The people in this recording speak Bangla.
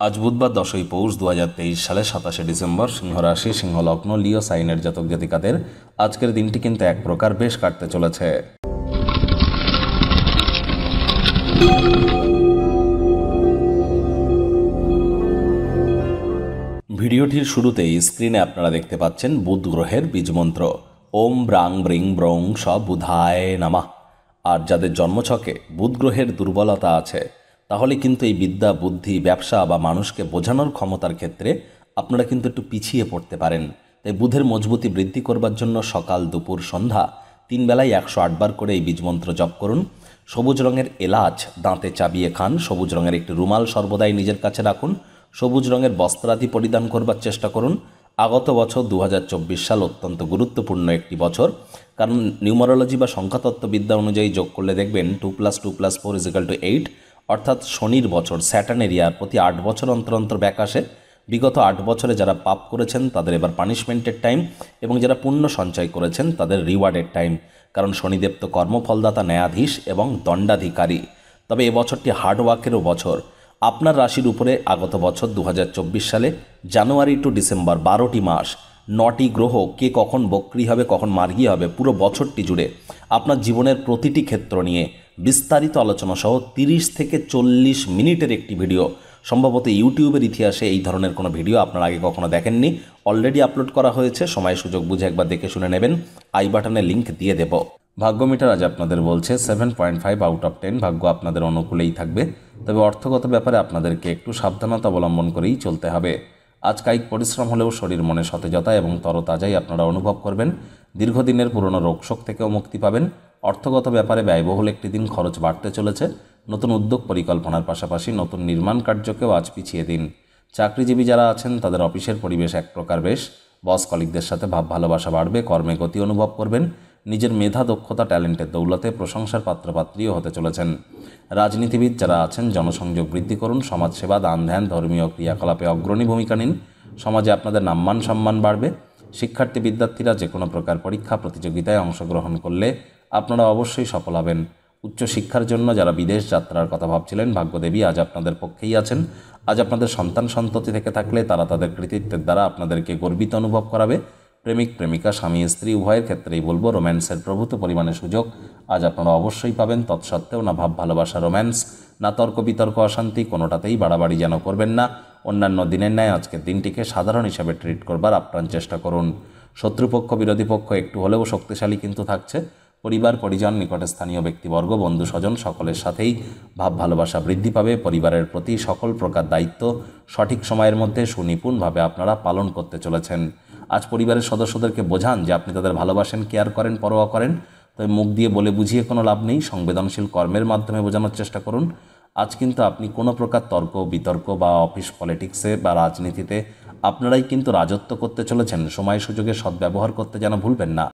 আজ বুধবার 10ই পৌষ 2023 সালে 27শে ডিসেম্বর, সিংহ রাশি, সিংহ লগ্ন, লিও সাইনের জাতক জাতিকাদের আজকের দিনটি কিন্তু এক প্রকার বেশ কাটতে চলেছে। ভিডিওটির শুরুতেই স্ক্রিনে আপনারা দেখতে পাচ্ছেন বুধ গ্রহের বীজমন্ত্র ওম ব্রাং ব্রিং ব্রং স বুধায় নামা। আর যাদের জন্মছকে বুধ গ্রহের দুর্বলতা আছে তাহলে কিন্তু এই বিদ্যা, বুদ্ধি, ব্যবসা বা মানুষকে বোঝানোর ক্ষমতার ক্ষেত্রে আপনারা কিন্তু একটু পিছিয়ে পড়তে পারেন। তাই বুধের মজবুতি বৃদ্ধি করবার জন্য সকাল, দুপুর, সন্ধ্যা 3 বেলায় 108 বার করে এই বীজমন্ত্র জপ করুন। সবুজ রঙের এলাচ দাঁতে চাবিয়ে খান। সবুজ রঙের একটি রুমাল সর্বদাই নিজের কাছে রাখুন। সবুজ রঙের বস্ত্রাদি পরিধান করবার চেষ্টা করুন। আগত বছর 2024 সাল অত্যন্ত গুরুত্বপূর্ণ একটি বছর, কারণ নিউমারোলজি বা সংখ্যাতত্ত্ববিদ্যা অনুযায়ী যোগ করলে দেখবেন 2+2+4 = 8, অর্থাৎ শনির বছর, স্যাটার্ন এরিয়ার প্রতি 8 বছর অন্তর অন্তর ব্যাক আসে। বিগত 8 বছরে যারা পাপ করেছেন তাদের এবার পানিশমেন্টের টাইম, এবং যারা পুণ্য সঞ্চয় করেছেন তাদের রিওয়ার্ডের টাইম, কারণ শনিদেব তো কর্মফলদাতা, ন্যায়াধীশ এবং দণ্ডাধিকারী। তবে এবছরটি হার্ডওয়ার্কেরও বছর। আপনার রাশির উপরে আগত বছর 2024 সালে জানুয়ারি টু ডিসেম্বর 12টি মাস, 9টি গ্রহ কে কখন বক্রী হবে, কখন মার্গী হবে, পুরো বছরটি জুড়ে আপনার জীবনের প্রতিটি ক্ষেত্র নিয়ে বিস্তারিত আলোচনা সহ 30 থেকে 40 মিনিটের একটি ভিডিও, সম্ভবত ইউটিউবের ইতিহাসে এই ধরনের কোনো ভিডিও আপনারা আগে কখনো দেখেননি, অলরেডি আপলোড করা হয়েছে। সময় সুযোগ বুঝে একবার দেখে শুনে নেবেন। আই বাটনে লিঙ্ক দিয়ে দেব। ভাগ্য মিটার আজ আপনাদের বলছে 7.5 আউট অফ 10। ভাগ্য আপনাদের অনুকূলেই থাকবে, তবে অর্থগত ব্যাপারে আপনাদেরকে একটু সাবধানতা অবলম্বন করেই চলতে হবে। আজ কায়িক পরিশ্রম হলেও শরীর মনে সতেজতা এবং তরতাজাই আপনারা অনুভব করবেন। দীর্ঘদিনের পুরনো রোগশোক থেকেও মুক্তি পাবেন। অর্থগত ব্যাপারে ব্যয়বহুল একটি দিন, খরচ বাড়তে চলেছে। নতুন উদ্যোগ পরিকল্পনার পাশাপাশি নতুন নির্মাণ কার্যকেও আজ পিছিয়ে দিন। চাকরিজীবী যারা আছেন তাদের অফিসের পরিবেশ এক প্রকার বেশ। বস কলিগদের সাথে ভাব ভালোবাসা বাড়বে। কর্মে গতি অনুভব করবেন। নিজের মেধা, দক্ষতা, ট্যালেন্টের দৌলতে প্রশংসার পাত্রপাত্রীও হতে চলেছেন। রাজনীতিবিদ যারা আছেন জনসংযোগ বৃদ্ধি করুন। সমাজসেবা, দান ধ্যান, ধর্মীয় ক্রিয়াকলাপে অগ্রণী ভূমিকা নিন। সমাজে আপনাদের নাম্মান সম্মান বাড়বে। শিক্ষার্থী বিদ্যার্থীরা যে কোনো প্রকার পরীক্ষা প্রতিযোগিতায় অংশগ্রহণ করলে আপনারা অবশ্যই সফল হবেন। উচ্চশিক্ষার জন্য যারা বিদেশ যাত্রার কথা ভাবছিলেন, ভাগ্যদেবী আজ আপনাদের পক্ষেই আছেন। আজ আপনাদের সন্তান সন্ততি থেকে থাকলে তারা তাদের কৃতিত্বের দ্বারা আপনাদেরকে গর্বিত অনুভব করাবে। প্রেমিক প্রেমিকা, স্বামী স্ত্রী উভয়ের ক্ষেত্রেই বলবো রোম্যান্সের প্রভূত পরিমাণে সুযোগ আজ আপনারা অবশ্যই পাবেন। তৎসত্ত্বেও না ভাব ভালোবাসা, রোম্যান্স, না তর্ক বিতর্ক, অশান্তি, কোনোটাতেই বাড়াবাড়ি যেন করবেন না। অন্যান্য দিনের ন্যায় আজকের দিনটিকে সাধারণ হিসাবে ট্রিট করবার আপ্রাণ চেষ্টা করুন। শত্রুপক্ষ, বিরোধী পক্ষ একটু হলেও শক্তিশালী কিন্তু থাকছে। পরিবার, পরিজন, নিকটে স্থানীয় ব্যক্তিবর্গ, বন্ধু স্বজন সকলের সাথেই ভাব ভালোবাসা বৃদ্ধি পাবে। পরিবারের প্রতি সকল প্রকার দায়িত্ব সঠিক সময়ের মধ্যে সুনিপুণভাবে আপনারা পালন করতে চলেছেন। আজ পরিবারের সদস্যদেরকে বোঝান যে আপনি তাদের ভালোবাসেন, কেয়ার করেন, পরোয়া করেন। তবে মুখ দিয়ে বলে বুঝিয়ে কোনো লাভ নেই। সংবেদনশীল কর্মের মাধ্যমে বোঝানোর চেষ্টা করুন। আজ কিন্তু আপনি কোনো প্রকার তর্ক বিতর্ক বা অফিস পলিটিক্সে বা রাজনীতিতে আপনারাই কিন্তু রাজত্ব করতে চলেছেন। সময় সুযোগের সদ্ব্যবহার করতে যেন ভুলবেন না।